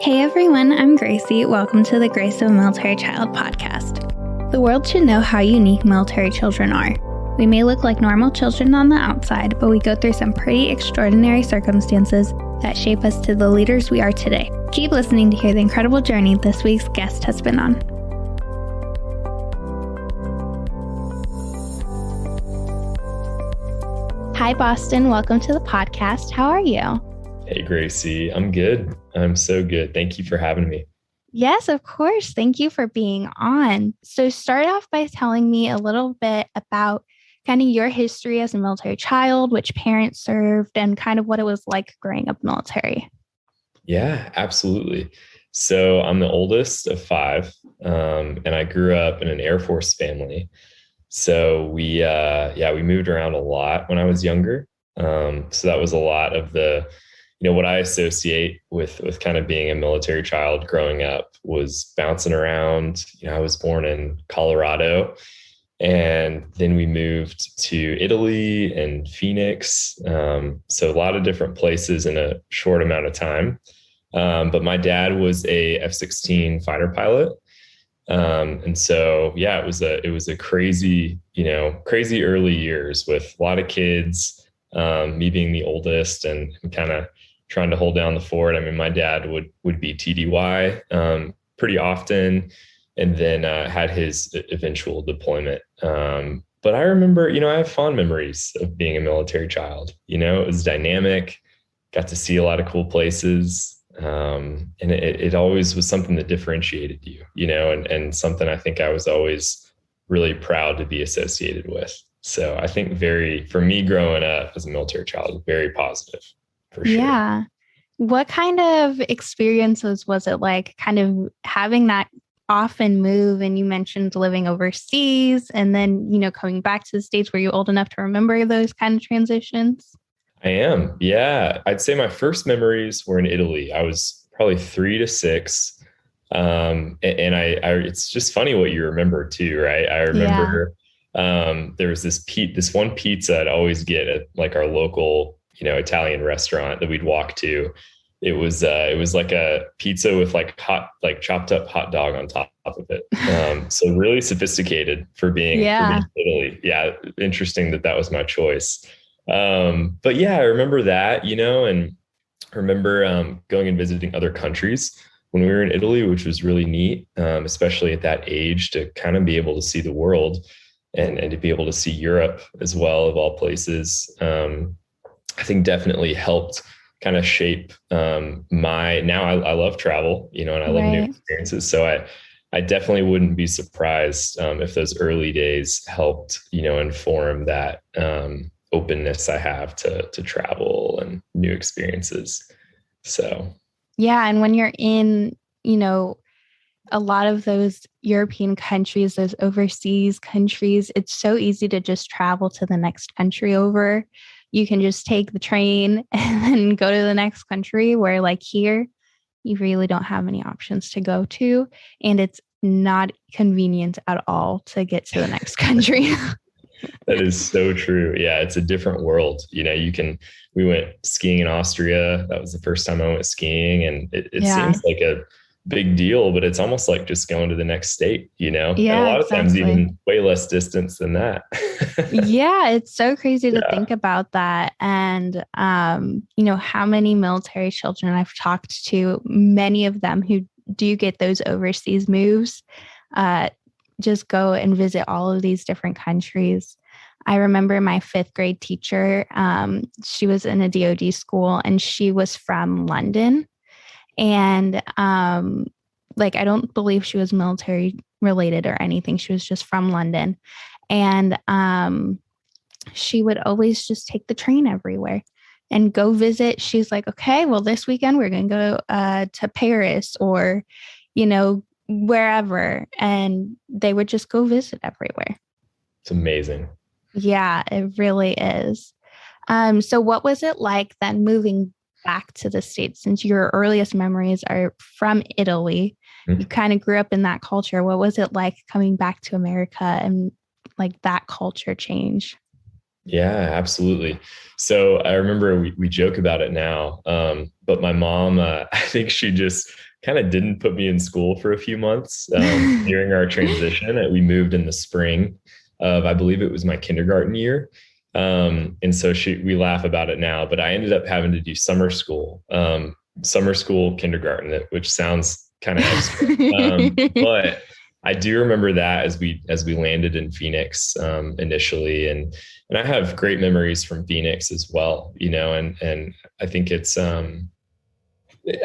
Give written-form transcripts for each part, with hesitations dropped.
Hey everyone, I'm Gracie. Welcome to the Grace of a Military Child podcast. The world should know how unique military children are. We may look like normal children on the outside, but we go through some pretty extraordinary circumstances that shape us to the leaders we are today. Keep listening to hear the incredible journey this week's guest has been on. Hi Boston, welcome to the podcast. How are you? Hey, Gracie. I'm good. I'm so good. Thank you for having me. Yes, of course. Thank you for being on. So start off by telling me a little bit about kind of your history as a military child, which parents served, and kind of what it was like growing up military. Yeah, absolutely. So I'm the oldest of five, and I grew up in an Air Force family. So we moved around a lot when I was younger. So that was a lot of what I associate with kind of being a military child growing up was bouncing around. I was born in Colorado, and then we moved to Italy and Phoenix. So a lot of different places in a short amount of time. But my dad was a F-16 fighter pilot. And so, it was a crazy early years with a lot of kids, me being the oldest and kind of trying to hold down the fort. I mean, my dad would be TDY pretty often, and then had his eventual deployment. But I remember, I have fond memories of being a military child. It was dynamic, got to see a lot of cool places. And it always was something that differentiated you, and something I think I was always really proud to be associated with. So I think for me growing up as a military child, very positive. For sure. Yeah. What kind of experiences was it like kind of having that often move? And you mentioned living overseas and then, coming back to the States. Were you old enough to remember those kind of transitions? I am. Yeah. I'd say my first memories were in Italy. I was probably 3 to 6. And it's just funny what you remember too, right? I remember there was this one pizza I'd always get at like our local Italian restaurant that we'd walk to. It was like a pizza with like chopped up hot dog on top of it. So really sophisticated for being Italy. Yeah. Interesting that was my choice. But yeah, I remember that, and I remember going and visiting other countries when we were in Italy, which was really neat, especially at that age to kind of be able to see the world and to be able to see Europe as well, of all places. I think definitely helped kind of shape now I love travel, and I love new experiences. So I definitely wouldn't be surprised if those early days helped, inform that openness I have to travel and new experiences. So. Yeah. And when you're in, a lot of those European countries, those overseas countries, it's so easy to just travel to the next country over. You can just take the train and then go to the next country, where like here, you really don't have any options to go to. And it's not convenient at all to get to the next country. That is so true. Yeah, it's a different world. We went skiing in Austria. That was the first time I went skiing. And it seems like a big deal, but it's almost like just going to the next state, Yeah, and a lot of times even way less distance than that. Yeah, it's so crazy to think about that. And, how many military children I've talked to, many of them who do get those overseas moves, just go and visit all of these different countries. I remember my 5th grade teacher, she was in a DoD school and she was from London. And I don't believe she was military related or anything. She was just from London. And she would always just take the train everywhere and go visit. She's like, okay, well, this weekend we're going to go to Paris or, wherever. And they would just go visit everywhere. It's amazing. Yeah, it really is. So what was it like then moving back to the States, since your earliest memories are from Italy? Mm-hmm. You kind of grew up in that culture. What was it like coming back to America and like that culture change? Yeah, absolutely. So I remember we joke about it now, but my mom, I think she just kind of didn't put me in school for a few months during our transition. We moved in the spring of, I believe it was my kindergarten year. And so we laugh about it now, but I ended up having to do summer school kindergarten, which sounds kind of extra. But I do remember that as we landed in Phoenix initially, and I have great memories from Phoenix as well, and I think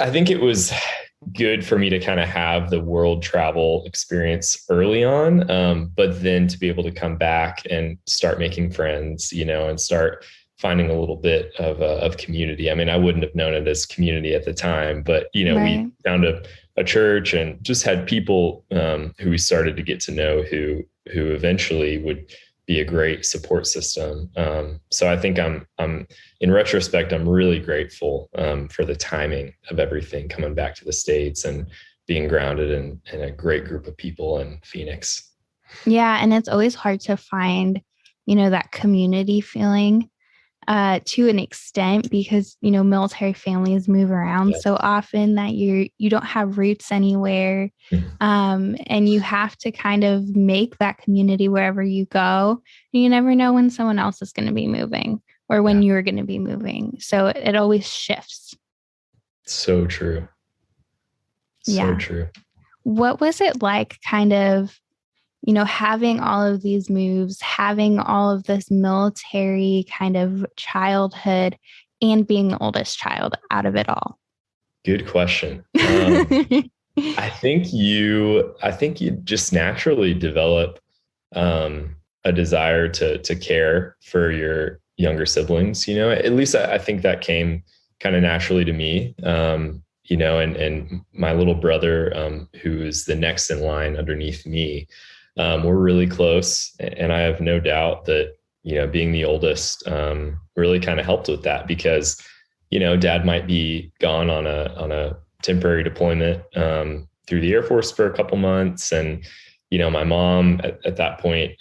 I think it was good for me to kind of have the world travel experience early on, but then to be able to come back and start making friends, and start finding a little bit of community. I mean, I wouldn't have known it as community at the time, but Right. we found a church and just had people who we started to get to know who eventually would be a great support system. So I think I'm in retrospect, I'm really grateful for the timing of everything coming back to the States and being grounded in a great group of people in Phoenix. Yeah. And it's always hard to find, that community feeling to an extent because, military families move around so often that you don't have roots anywhere. And you have to kind of make that community wherever you go. You never know when someone else is going to be moving or when you're going to be moving. So it always shifts. So true. So true. What was it like kind of, having all of these moves, having all of this military kind of childhood and being the oldest child out of it all? Good question. I think you just naturally develop a desire to care for your younger siblings, at least I think that came kind of naturally to me. And my little brother, who is the next in line underneath me, we're really close. And I have no doubt that, being the oldest really kind of helped with that because, dad might be gone on a temporary deployment through the Air Force for a couple months. And, my mom at that point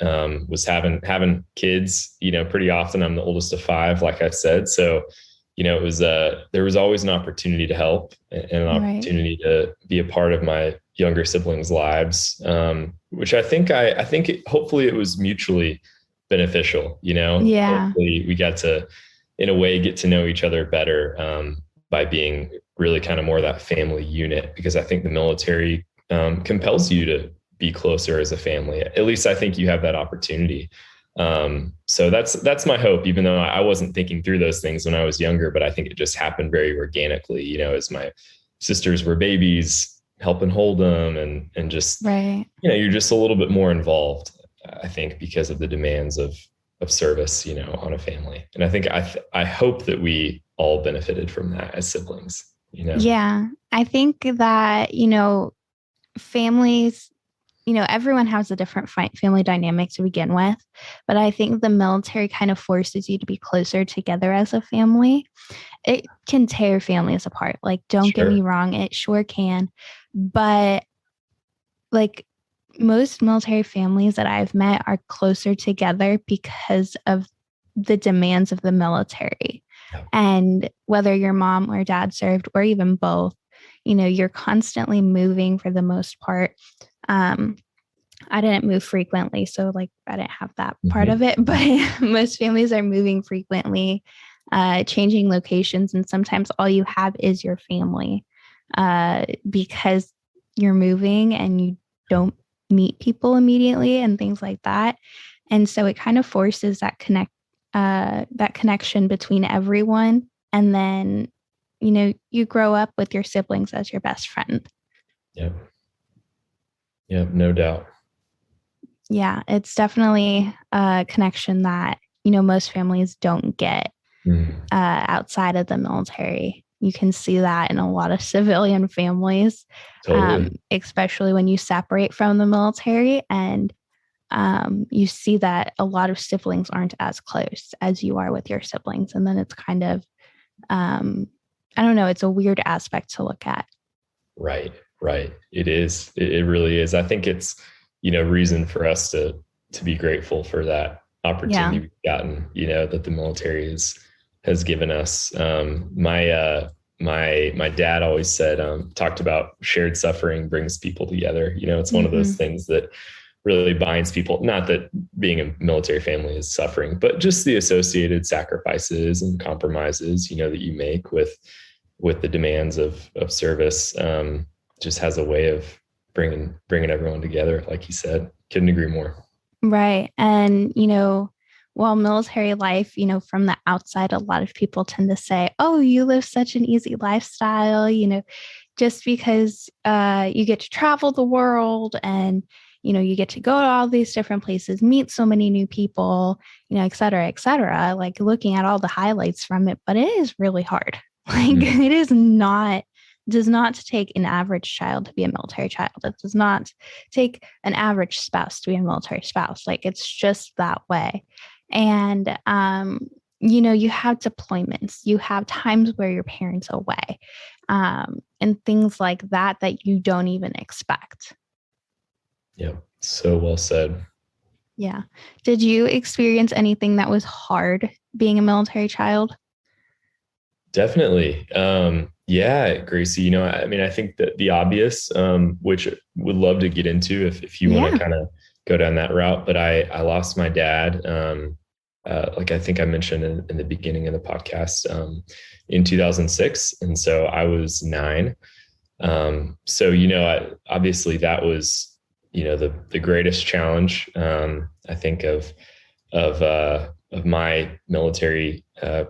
was having kids, pretty often. I'm the oldest of five, like I said. So, it was there was always an opportunity to help and an opportunity to be a part of my younger siblings' lives, which I think hopefully it was mutually beneficial. Hopefully we got to, in a way, get to know each other better by being really kind of more that family unit, because I think the military compels you to be closer as a family. At least I think you have that opportunity. So that's my hope, even though I wasn't thinking through those things when I was younger, but I think it just happened very organically, as my sisters were babies, helping hold them and just, you're just a little bit more involved, I think, because of the demands of service, on a family. And I think I hope that we all benefited from that as siblings, Yeah. I think that, families, everyone has a different family dynamic to begin with, but I think the military kind of forces you to be closer together as a family. It can tear families apart. Like, don't get me wrong, it sure can. But like most military families that I've met are closer together because of the demands of the military. And whether your mom or dad served or even both, you're constantly moving for the most part. I didn't move frequently, so like I didn't have that part of it, but most families are moving frequently, changing locations. And sometimes all you have is your family because you're moving and you don't meet people immediately and things like that. And so it kind of forces that connection between everyone. And then, you grow up with your siblings as your best friend. Yeah. Yeah, no doubt. Yeah, it's definitely a connection that, most families don't get outside of the military. You can see that in a lot of civilian families, especially when you separate from the military. And you see that a lot of siblings aren't as close as you are with your siblings. And then it's kind of, I don't know, it's a weird aspect to look at. Right. It is. It really is. I think it's, reason for us to be grateful for that opportunity we've gotten, that the military has given us. My my dad always said, talked about shared suffering brings people together. It's one of those things that really binds people. Not that being a military family is suffering, but just the associated sacrifices and compromises, that you make with the demands of service, just has a way of bringing everyone together. Like you said, couldn't agree more. Right. And, while military life, from the outside, a lot of people tend to say, oh, you live such an easy lifestyle, just because you get to travel the world and, you get to go to all these different places, meet so many new people, et cetera, et cetera, like looking at all the highlights from it. But it is really hard. Like it is not, does not take an average child to be a military child. It does not take an average spouse to be a military spouse. Like it's just that way. And, you have deployments, you have times where your parents are away, and things like that you don't even expect. Yeah. So well said. Yeah. Did you experience anything that was hard being a military child? Definitely. Yeah, Gracie, I think that the obvious, which would love to get into if you want to kind of go down that route, but I lost my dad. Like I think I mentioned in the beginning of the podcast, in 2006. And so I was 9. So, obviously that was, the greatest challenge, I think of my military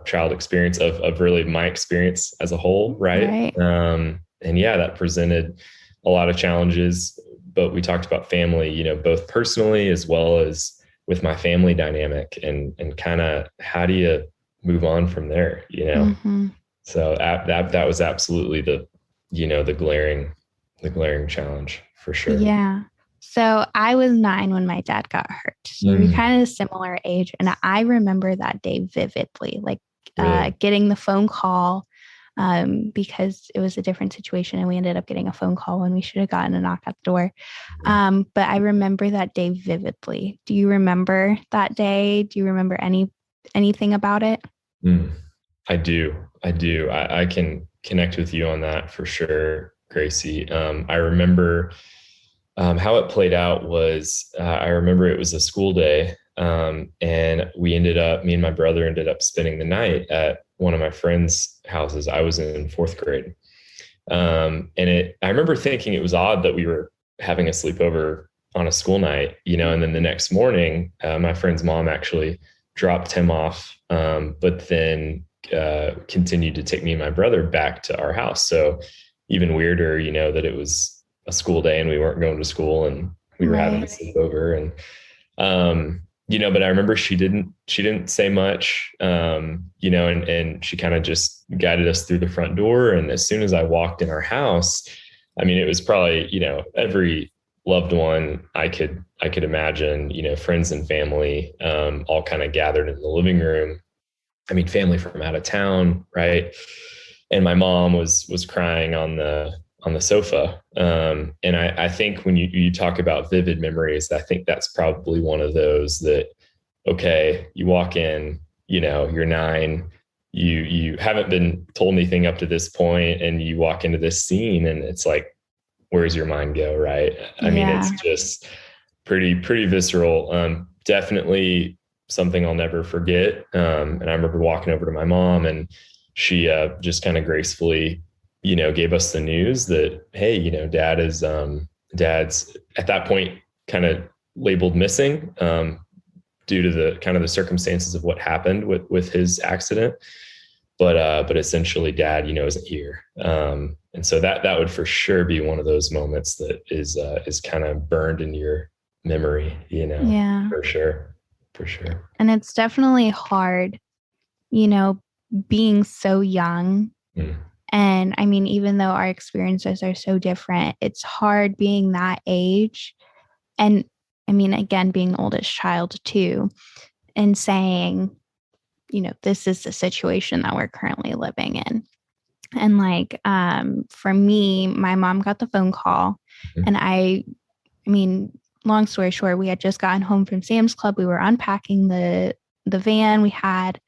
child experience, of really my experience as a whole. Right. And yeah, that presented a lot of challenges, but we talked about family, both personally as well as with my family dynamic, and kind of how do you move on from there, So that was absolutely the glaring challenge for sure. Yeah. So I was 9 when my dad got hurt. So we were kind of a similar age. And I remember that day vividly, like really? Getting the phone call, because it was a different situation. And we ended up getting a phone call when we should have gotten a knock at the door. But I remember that day vividly. Do you remember that day? Do you remember anything about it? I do. I can connect with you on that for sure, Gracie. I remember how it played out was, I remember it was a school day, and me and my brother ended up spending the night at one of my friends' houses. I was in 4th grade. And I remember thinking it was odd that we were having a sleepover on a school night, and then the next morning, my friend's mom actually dropped him off, but then continued to take me and my brother back to our house. So even weirder, that it was a school day and we weren't going to school and we were having a sleepover. And, but I remember she didn't say much, and she kind of just guided us through the front door. And as soon as I walked in our house, it was probably, every loved one I could imagine, friends and family, all kind of gathered in the living room. Family from out of town. Right. And my mom was crying on the sofa. And I think when you talk about vivid memories, I think that's probably one of those that, okay, you walk in, you're 9, you haven't been told anything up to this point, and you walk into this scene and it's like, where's your mind go? Right. It's just pretty visceral. Definitely something I'll never forget. And I remember walking over to my mom, and she just kind of gracefully, gave us the news that, hey, dad's at that point kind of labeled missing, due to the kind of the circumstances of what happened with his accident. But essentially dad, isn't here. And so that would for sure be one of those moments that is kind of burned in your memory, for sure. And it's definitely hard, being so young. And even though our experiences are so different, it's hard being that age. And again, being the oldest child too, and saying, this is the situation that we're currently living in. And for me, my mom got the phone call, and long story short, we had just gotten home from Sam's Club. We were unpacking the van. We had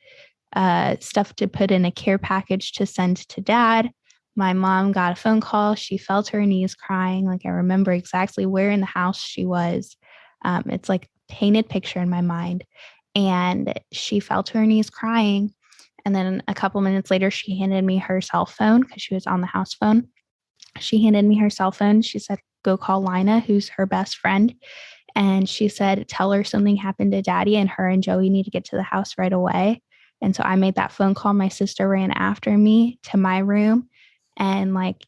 stuff to put in a care package to send to dad. My mom got a phone call. She fell to her knees crying. Like, I remember exactly where in the house she was. It's like a painted picture in my mind. And she fell to her knees crying. And then a couple minutes later, she handed me her cell phone because she was on the house phone. She handed me her cell phone. She said, go call Lina, who's her best friend. And she said, tell her something happened to daddy and her and Joey need to get to the house right away. And so I made that phone call. My sister ran after me to my room, and like,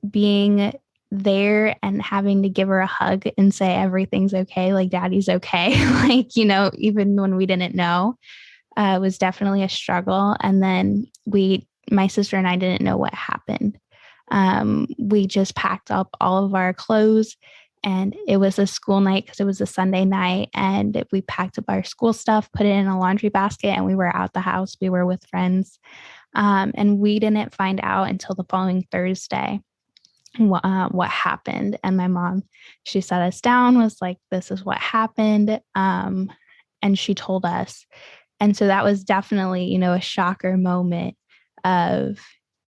being there and having to give her a hug and say everything's okay, like daddy's okay, like, even when we didn't know, was definitely a struggle. And then my sister and I didn't know what happened. We just packed up all of our clothes, and it was a school night because it was a Sunday night, and we packed up our school stuff, put it in a laundry basket, and we were out the house. We were with friends. And we didn't find out until the following Thursday what happened. And my mom, she sat us down, was like, this is what happened. And she told us. And so that was definitely, a shocker moment of,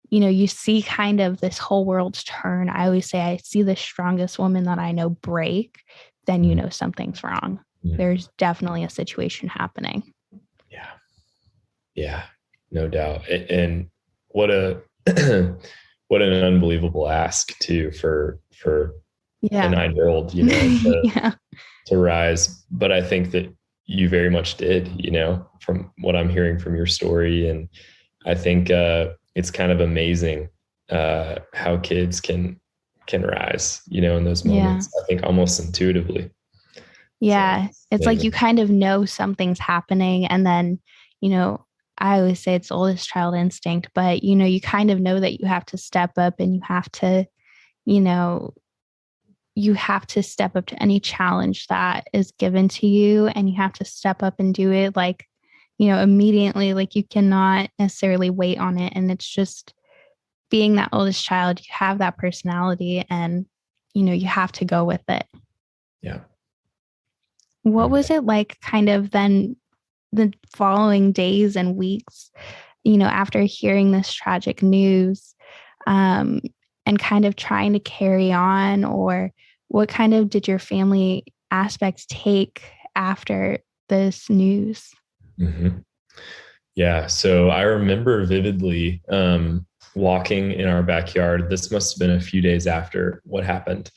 you see kind of this whole world's turn. I always say I see the strongest woman that I know break, then something's wrong. Yeah. There's definitely a situation happening. Yeah. Yeah, no doubt. And what an unbelievable ask too for a 9-year-old, to rise. But I think that you very much did, from what I'm hearing from your story. And I think it's kind of amazing how kids can rise, in those moments. I think almost intuitively. Yeah. So it's like you kind of know something's happening, and then, I always say it's oldest child instinct, but, you kind of know that you have to step up, and you have to step up to any challenge that is given to you, and you have to step up and do it like, immediately. Like, you cannot necessarily wait on it. And it's just being that oldest child, you have that personality, and, you have to go with it. Yeah. What was it like kind of then the following days and weeks, after hearing this tragic news, and kind of trying to carry on, or what kind of did your family aspects take after this news? Mm-hmm. Yeah. So I remember vividly walking in our backyard. This must have been a few days after what happened.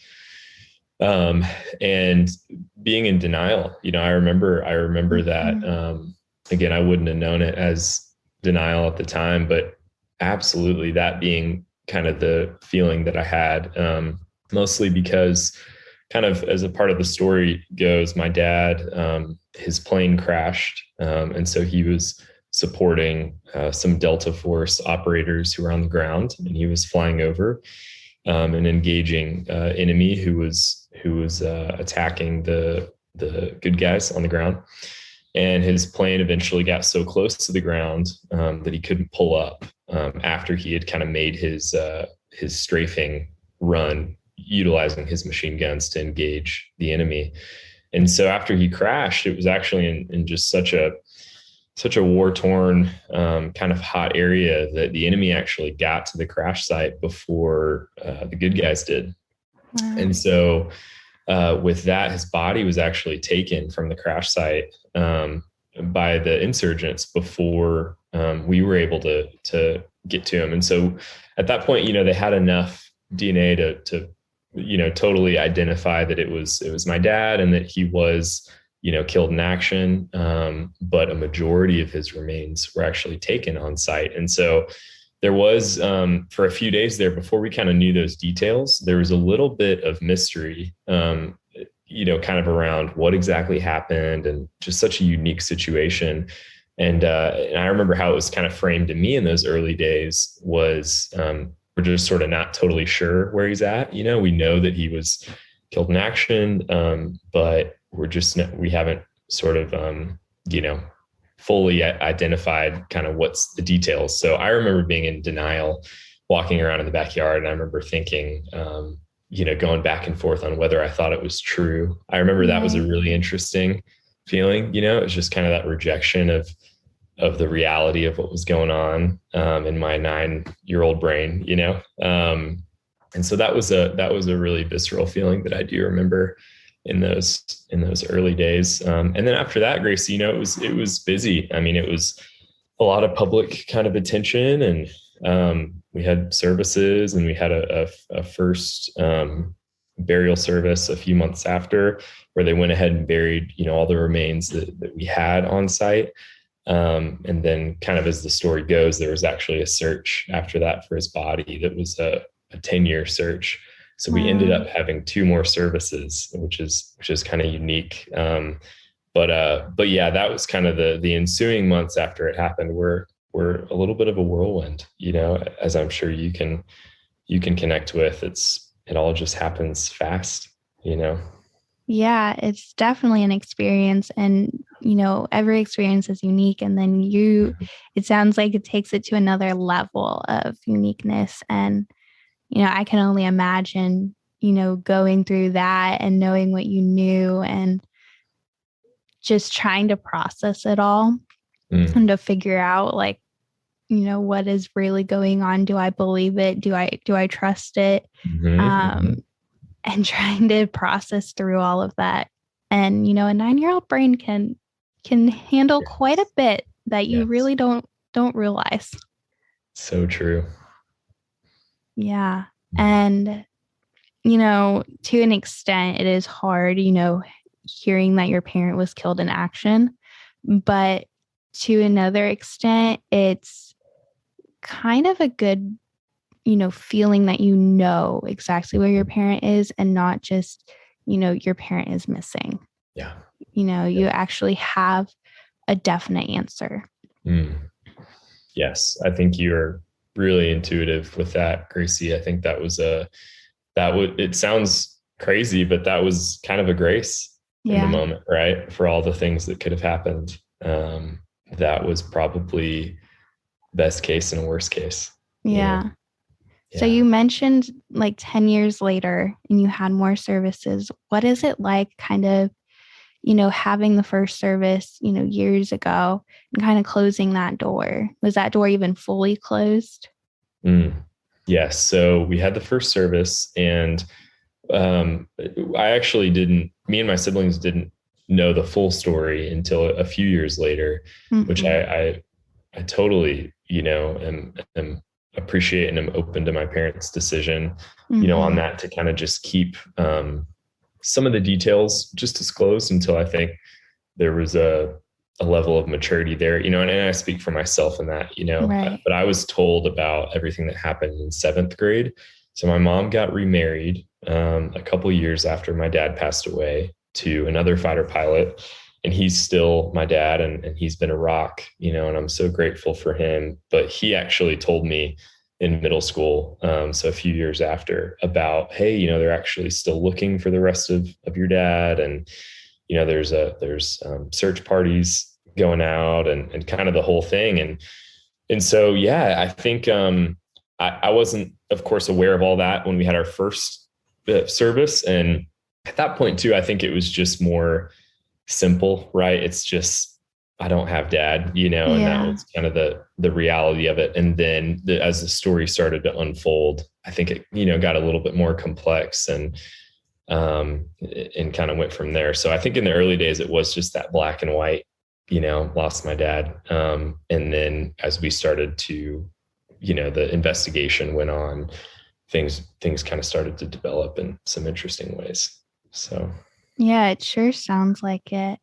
And being in denial, I remember that, again, I wouldn't have known it as denial at the time, but absolutely that being kind of the feeling that I had, mostly because kind of as a part of the story goes, my dad, his plane crashed. And so he was supporting some Delta Force operators who were on the ground, and he was flying over and engaging enemy who was attacking the good guys on the ground. And his plane eventually got so close to the ground that he couldn't pull up after he had kind of made his strafing run, utilizing his machine guns to engage the enemy. And so after he crashed, it was actually in just such a war-torn kind of hot area that the enemy actually got to the crash site before the good guys did. Wow. And so with that, his body was actually taken from the crash site by the insurgents before we were able to get to him. And so at that point, they had enough DNA to totally identify that it was my dad and that he was, killed in action. But a majority of his remains were actually taken on site. And so there was, for a few days there, before we kind of knew those details, there was a little bit of mystery, kind of around what exactly happened, and just such a unique situation. And I remember how it was kind of framed to me in those early days was, we're just sort of not totally sure where he's at. We know that he was killed in action, but we haven't sort of, fully identified kind of what's the details. So I remember being in denial, walking around in the backyard. And I remember thinking, going back and forth on whether I thought it was true. I remember that was a really interesting feeling. It was just kind of that rejection of the reality of what was going on in my 9-year-old brain, and so that was a really visceral feeling that I do remember in those early days. And then after that, Gracie, it was busy. I mean, it was a lot of public kind of attention, and we had services, and we had a first burial service a few months after, where they went ahead and buried, all the remains that we had on site. And then kind of as the story goes, there was actually a search after that for his body that was a 10-year search. So we ended up having 2 more services, which is kind of unique. But yeah, that was kind of the ensuing months after it happened were a little bit of a whirlwind, as I'm sure you can connect with. It all just happens fast, Yeah, it's definitely an experience, and every experience is unique, and then it sounds like it takes it to another level of uniqueness. And I can only imagine going through that and knowing what you knew and just trying to process it all and to figure out what is really going on. Do I believe it? Do I trust it? And trying to process through all of that. And, a 9-year-old brain can handle quite a bit that you really don't realize. So true. Yeah. And, to an extent, it is hard, hearing that your parent was killed in action. But to another extent, it's kind of a good feeling that exactly where your parent is, and not just, your parent is missing. Yeah. You actually have a definite answer. Yes. I think you're really intuitive with that, Gracie. I think it sounds crazy, but that was kind of a grace in the moment, right? For all the things that could have happened. That was probably best case and worst case. Yeah. So you mentioned 10 years later and you had more services. What is it like kind of, having the first service, years ago and kind of closing that door? Was that door even fully closed? Yes. So we had the first service, and me and my siblings didn't know the full story until a few years later, which I totally, am appreciate and am open to my parents' decision, on that, to kind of just keep some of the details just disclosed until I think there was a level of maturity there, and I speak for myself in that, right. But I was told about everything that happened in 7th grade. So my mom got remarried a couple years after my dad passed away to another fighter pilot. And he's still my dad, and he's been a rock, and I'm so grateful for him. But he actually told me in middle school, so a few years after, about, hey, they're actually still looking for the rest of your dad. And, there's search parties going out and kind of the whole thing. And so, yeah, I think I wasn't, of course, aware of all that when we had our first service. And at that point too, I think it was just more simple, right? It's just, I don't have dad, and that was kind of the reality of it. And then as the story started to unfold, I think it, got a little bit more complex and kind of went from there. So I think in the early days, it was just that black and white, lost my dad. And then as we started to, the investigation went on, things kind of started to develop in some interesting ways. So. Yeah, it sure sounds like it.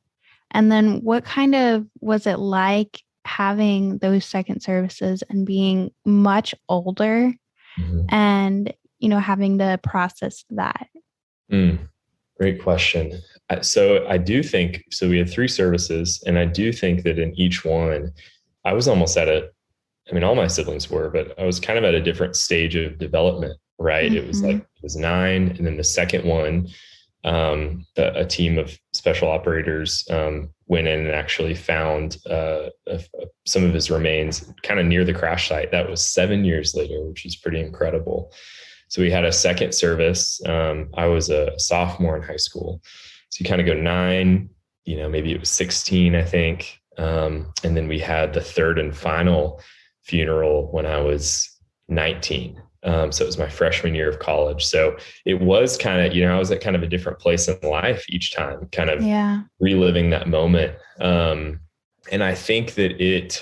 And then what kind of was it like having those second services and being much older and, having to process that? Great question. So I do think, so we had 3 services, and I do think that in each one, I was almost all my siblings were, but I was kind of at a different stage of development, right? It was 9. And then the second one, a team of special operators went in and actually found some of his remains kind of near the crash site. That was 7 years later, which is pretty incredible. So we had a second service. I was a sophomore in high school. So you kind of go 9, maybe it was 16, I think. And then we had the third and final funeral when I was 19. So it was my freshman year of college. So it was kind of, I was at kind of a different place in life each time, kind of reliving that moment. And I think that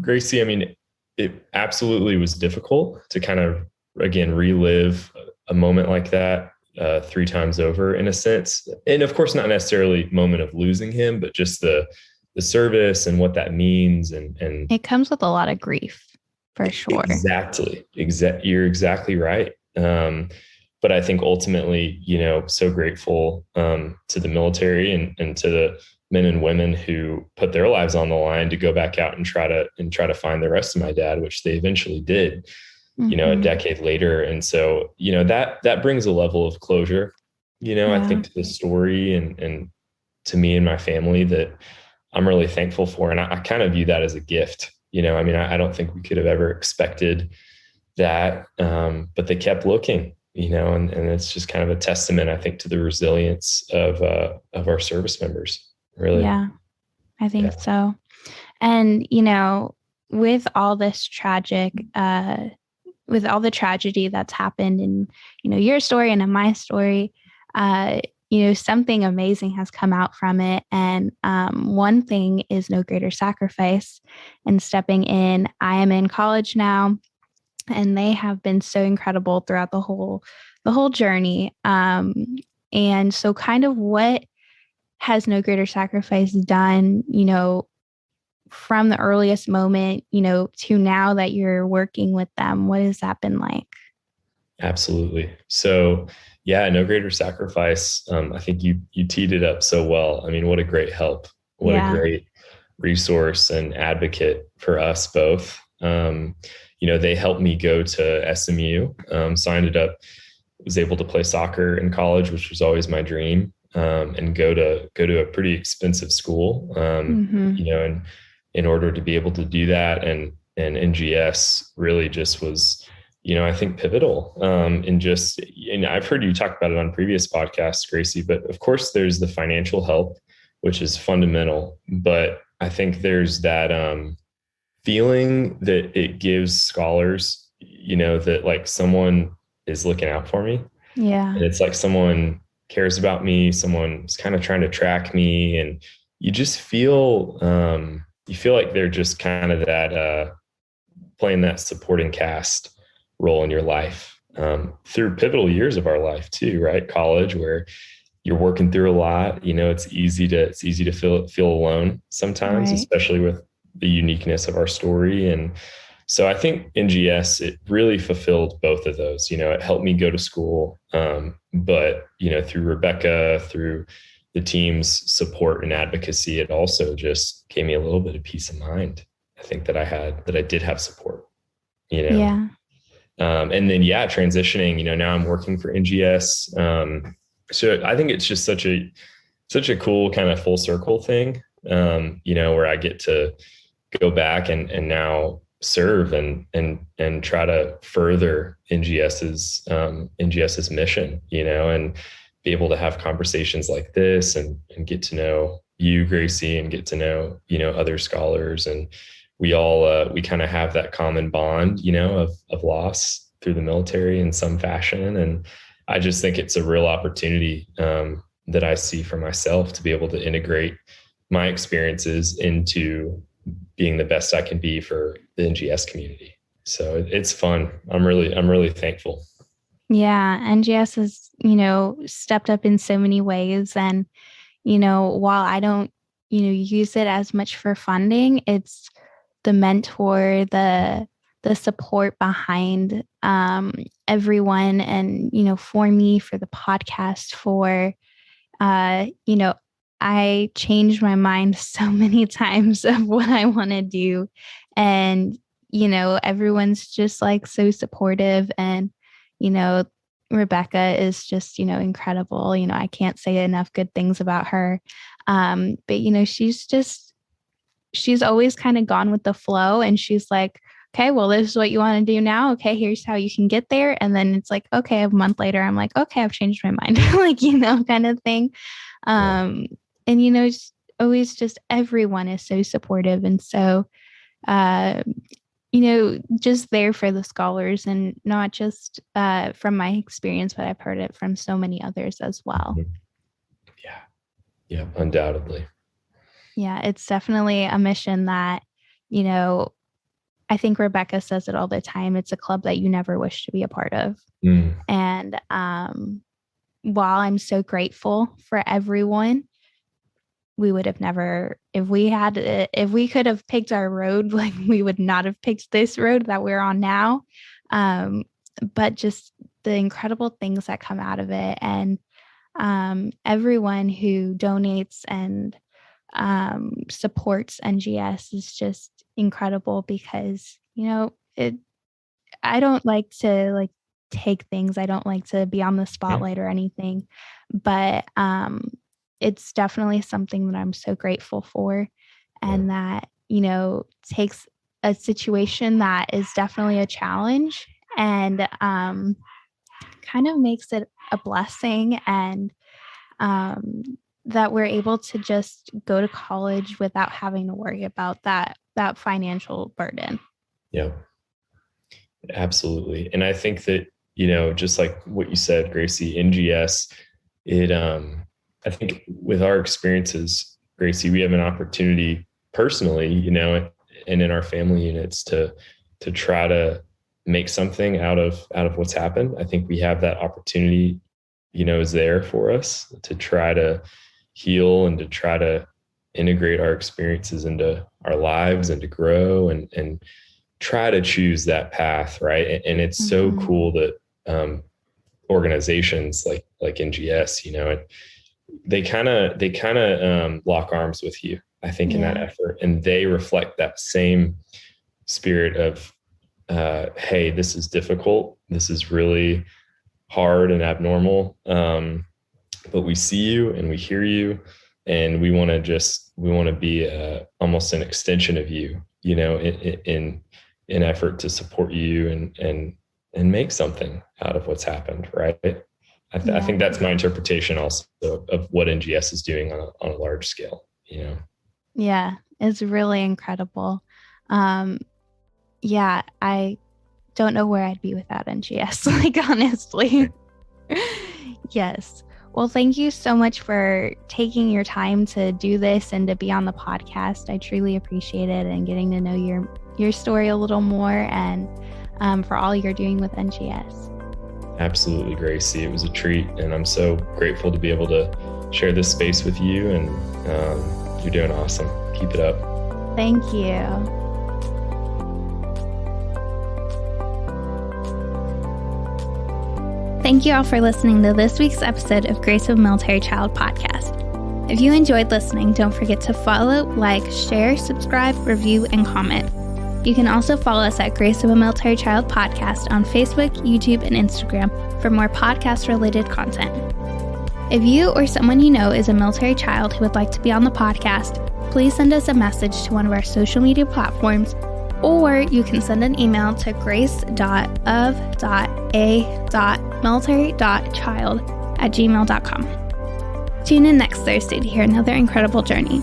Gracie, I mean, it absolutely was difficult to kind of, again, relive a moment like that 3 times over in a sense. And of course, not necessarily moment of losing him, but just the service and what that means. And it comes with a lot of grief for sure. Exactly. You're exactly right. But I think ultimately, so grateful to the military and to the men and women who put their lives on the line to go back out and try to find the rest of my dad, which they eventually did, a decade later. And so, that brings a level of closure, I think to the story and to me and my family that I'm really thankful for. And I kind of view that as a gift. I mean, I don't think we could have ever expected that, but they kept looking, and it's just kind of a testament, I think, to the resilience of our service members. Really. Yeah, I think so. And, with all this with all the tragedy that's happened in, your story and in my story, something amazing has come out from it. And one thing is no greater sacrifice and stepping in. I am in college now, and they have been so incredible throughout the whole journey. And so kind of what has no greater sacrifice done, from the earliest moment, to now that you're working with them? What has that been like? Absolutely. So yeah, no greater sacrifice. I think you teed it up so well. I mean, what a great help. What a great resource and advocate for us both. They helped me go to SMU. So I ended up, was able to play soccer in college, which was always my dream, and go to a pretty expensive school, and in order to be able to do that. And NGS really just was, I think pivotal. And I've heard you talk about it on previous podcasts, Gracie, but of course there's the financial help, which is fundamental. But I think there's that feeling that it gives scholars, that like someone is looking out for me. Yeah. And it's like someone cares about me, someone's kind of trying to track me. And you just feel, like they're just kind of that, playing that supporting cast role in your life, through pivotal years of our life too, right? College, where you're working through a lot, it's easy to feel alone sometimes, especially with the uniqueness of our story. And so I think NGS, it really fulfilled both of those. It helped me go to school, but through Rebecca, through the team's support and advocacy, it also just gave me a little bit of peace of mind. I think that I did have support, Yeah. And then, transitioning, now I'm working for NGS. So I think it's just such a cool kind of full circle thing, where I get to go back and now serve and try to further NGS's mission, and be able to have conversations like this and get to know you, Gracie, and get to know, other scholars. And we all, we kind of have that common bond, of loss through the military in some fashion. And I just think it's a real opportunity that I see for myself to be able to integrate my experiences into being the best I can be for the NGS community. So it's fun. I'm really thankful. Yeah. NGS has, stepped up in so many ways. And, while I don't, use it as much for funding, it's the mentor, the support behind everyone. And, for me, for the podcast, for, I changed my mind so many times of what I want to do. And, everyone's just like so supportive. And, Rebecca is just, incredible. I can't say enough good things about her. But, she's always kind of gone with the flow. And she's like, okay, well, this is what you want to do now. Okay, here's how you can get there. And then it's like, okay, a month later, I'm like, okay, I've changed my mind, like, kind of thing. And, always just everyone is so supportive and so, just there for the scholars, and not just from my experience, but I've heard it from so many others as well. Yeah, undoubtedly. Yeah, it's definitely a mission that, I think Rebecca says it all the time. It's a club that you never wish to be a part of. And while I'm so grateful for everyone, we would have never, if we could have picked our road, like we would not have picked this road that we're on now. But just the incredible things that come out of it, and everyone who donates and supports NGS is just incredible, because, I don't like to take things. I don't like to be on the spotlight or anything, but it's definitely something that I'm so grateful for, and that, takes a situation that is definitely a challenge and kind of makes it a blessing, and that we're able to just go to college without having to worry about that financial burden. Yeah, absolutely. And I think that, just like what you said, Gracie, NGS, I think with our experiences, Gracie, we have an opportunity personally, and in our family units to try to make something out of what's happened. I think we have that opportunity, is there for us to try to heal and to try to integrate our experiences into our lives and to grow and try to choose that path. Right. And it's so cool that organizations like NGS, they kind of lock arms with you, I think, in that effort. And they reflect that same spirit of, hey, this is difficult. This is really hard and abnormal. But we see you and we hear you, and we want to be almost an extension of you, in effort to support you and make something out of what's happened. Right. I think that's my interpretation also of what NGS is doing on a large scale, Yeah, it's really incredible. I don't know where I'd be without NGS, honestly. Yes. Well, thank you so much for taking your time to do this and to be on the podcast. I truly appreciate it, and getting to know your story a little more, and for all you're doing with NGS. Absolutely, Gracie. It was a treat, and I'm so grateful to be able to share this space with you, and you're doing awesome. Keep it up. Thank you. Thank you all for listening to this week's episode of Grace of a Military Child podcast. If you enjoyed listening, don't forget to follow, like, share, subscribe, review, and comment. You can also follow us at Grace of a Military Child podcast on Facebook, YouTube, and Instagram for more podcast-related content. If you or someone you know is a military child who would like to be on the podcast, please send us a message to one of our social media platforms, or you can send an email to grace.of.a.military.child@gmail.com. Tune in next Thursday to hear another incredible journey.